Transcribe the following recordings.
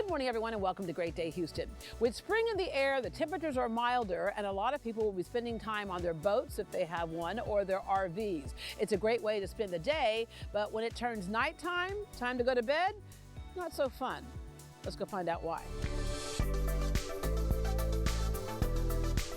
Good morning, everyone, and welcome to Great Day Houston. With spring in the air, the temperatures are milder, and a lot of people will be spending time on their boats if they have one, or their RVs. It's a great way to spend the day, but when it turns nighttime, time to go to bed, not so fun. Let's go find out why.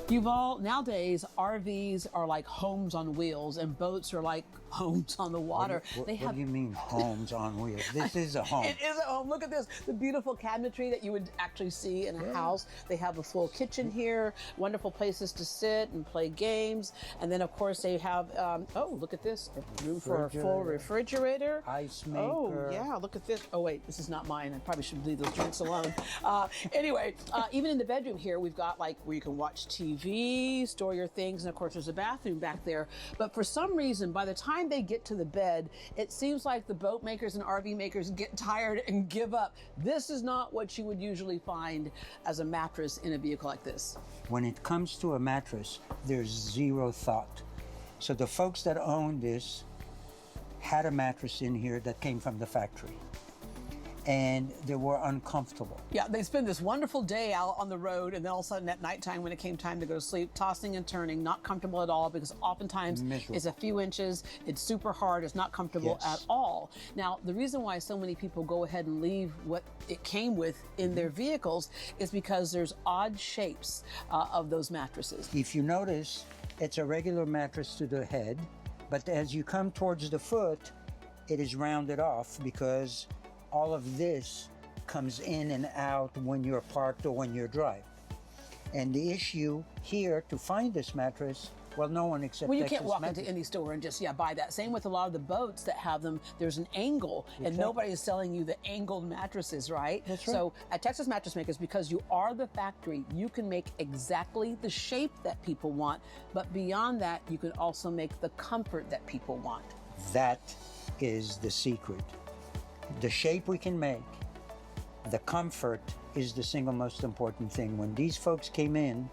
Youval, nowadays RVs are like homes on wheels and boats are like homes on the water. What do you mean homes on wheels? This is a home. It is a home. Look at this, the beautiful cabinetry that you would actually see in a house. They have a full kitchen here, wonderful places to sit and play games. And then of course they have, oh, look at this, room for a full refrigerator. Ice maker. Oh yeah, look at this. Oh wait, this is not mine. I probably should leave those drinks alone. Anyway, even in the bedroom here, we've got like where you can watch TV, store your things, and of course there's a bathroom back there. But for some reason, by the time they get to the bed, it seems like the boat makers and RV makers get tired and give up. This is not what you would usually find as a mattress in a vehicle like this. When it comes to a mattress, there's zero thought. So the folks that own this had a mattress in here that came from the factory, and they were uncomfortable. Yeah, they spend this wonderful day out on the road, and then all of a sudden at nighttime when it came time to go to sleep, tossing and turning, not comfortable at all, because oftentimes it's a few inches, it's super hard, it's not comfortable at all. Now, the reason why so many people go ahead and leave what it came with in their vehicles is because there's odd shapes of those mattresses. If you notice, it's a regular mattress to the head, but as you come towards the foot, it is rounded off because all of this comes in and out when you're parked or when you're driving. And the issue here to find this mattress, well, no one except Well, you Texas can't walk Mattress. into any store and just buy that. Same with a lot of the boats that have them. There's an angle, and nobody is selling you the angled mattresses, right? That's right. So at Texas Mattress Makers, because you are the factory, you can make exactly the shape that people want. But beyond that, you can also make the comfort that people want. That is the secret. The shape we can make, the comfort is the single most important thing. When these folks came in,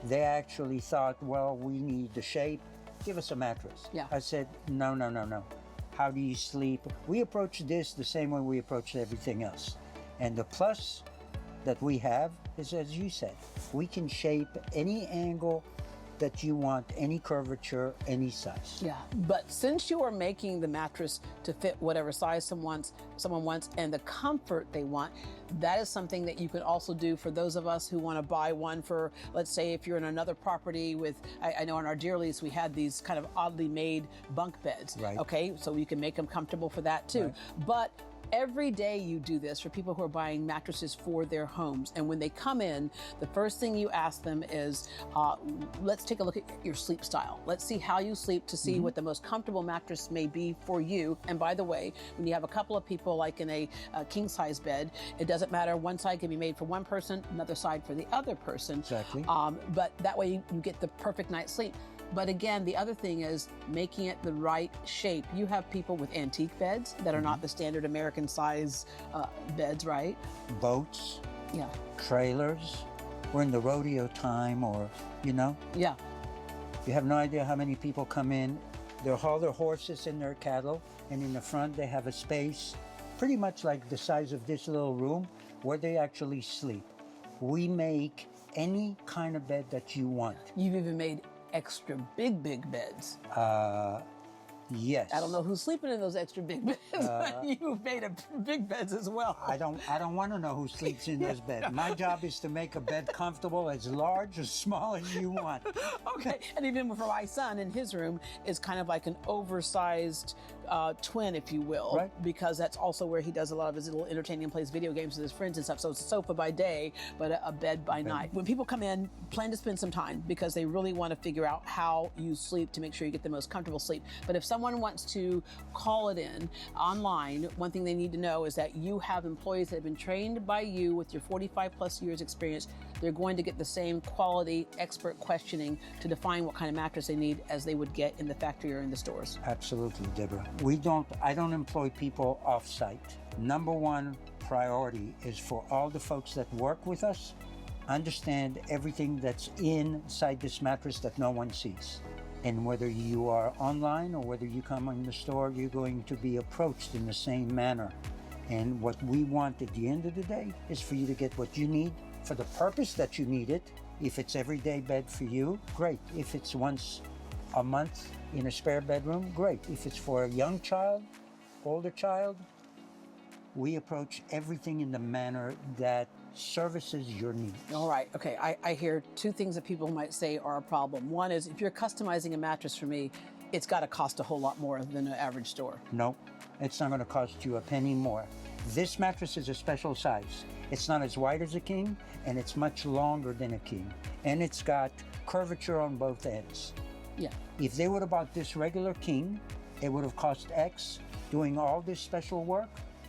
they actually thought, well, we need the shape, give us a mattress. Yeah. I said, no. How do you sleep? We approach this the same way we approach everything else. And the plus that we have is, as you said, we can shape any angle that you want, any curvature, any size. Yeah, but since you are making the mattress to fit whatever size someone wants and the comfort they want, that is something that you can also do for those of us who want to buy one for, let's say, if you're in another property with, I know on our deer lease, we had these kind of oddly made bunk beds. Right. Okay, so you can make them comfortable for that too. Right. But every day you do this for people who are buying mattresses for their homes. And when they come in, the first thing you ask them is, let's take a look at your sleep style. Let's see how you sleep to see what the most comfortable mattress may be for you. And by the way, when you have a couple of people like in a king size bed, it doesn't matter. One side can be made for one person, another side for the other person. Exactly. But that way you get the perfect night's sleep. But again, the other thing is making it the right shape. You have people with antique beds that are not the standard American size beds, right? Boats, Yeah. trailers, we're in the rodeo time, or, Yeah. you have no idea how many people come in. They'll haul their horses and their cattle, and in the front they have a space pretty much like the size of this little room where they actually sleep. We make any kind of bed that you want. You've even made extra big beds. Yes. I don't know who's sleeping in those extra big beds, but you've made big beds as well. I don't want to know who sleeps in those beds. My job is to make a bed comfortable, as large or small as you want. Okay, and even for my son in his room is kind of like an oversized twin, if you will, Right. because that's also where he does a lot of his little entertaining and plays video games with his friends and stuff. So it's a sofa by day, but a bed by night. When people come in, plan to spend some time because they really want to figure out how you sleep to make sure you get the most comfortable sleep. But if someone wants to call it in online, one thing they need to know is that you have employees that have been trained by you with your 45 plus years experience. They're going to get the same quality expert questioning to define what kind of mattress they need as they would get in the factory or in the stores. Absolutely, Deborah. I don't employ people off-site. Number one priority is for all the folks that work with us, understand everything that's inside this mattress that no one sees. And whether you are online or whether you come in the store, you're going to be approached in the same manner. And what we want at the end of the day is for you to get what you need for the purpose that you need it. If it's everyday bed for you, great. If it's once a month in a spare bedroom, great. If it's for a young child, older child, we approach everything in the manner that services your needs. All right. Okay. I hear two things that people might say are a problem. One is if you're customizing a mattress for me, it's got to cost a whole lot more than an average store. No, it's not going to cost you a penny more. This mattress is a special size. It's not as wide as a king, and it's much longer than a king. And it's got curvature on both ends. Yeah. If they would have bought this regular king, it would have cost X. Doing all this special work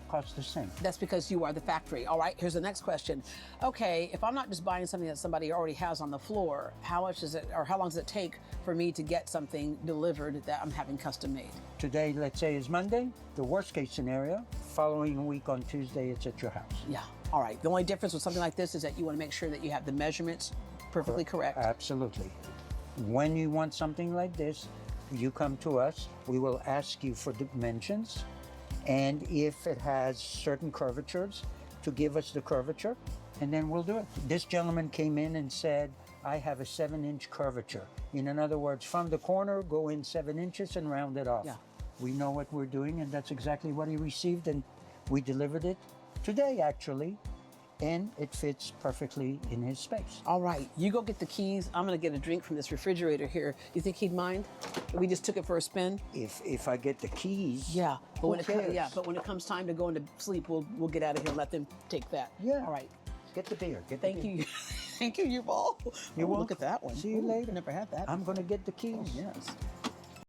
costs the same. That's because you are the factory. All right, here's the next question. Okay, if I'm not just buying something that somebody already has on the floor, how much is it, or how long does it take for me to get something delivered that I'm having custom made? Today, let's say, is Monday. The worst case scenario, following week on Tuesday, it's at your house. Yeah. All right. The only difference with something like this is that you want to make sure that you have the measurements perfectly correct. Absolutely. When you want something like this, you come to us. We will ask you for dimensions. And if it has certain curvatures, to give us the curvature, and then we'll do it. This gentleman came in and said, I have a 7-inch curvature. In other words, from the corner, go in 7 inches and round it off. Yeah. We know what we're doing, and that's exactly what he received, and we delivered it today, actually, and it fits perfectly in his space. All right, you go get the keys. I'm gonna get a drink from this refrigerator here. You think he'd mind if we just took it for a spin? If I get the keys, Yeah, but when cares? but when it comes time to go into sleep, we'll get out of here and let them take that. Yeah. All right. Get the beer. Thank you. Thank you, Youval. You're welcome. Look at that one. See you later. Never had that. I'm going to get the keys. Yes.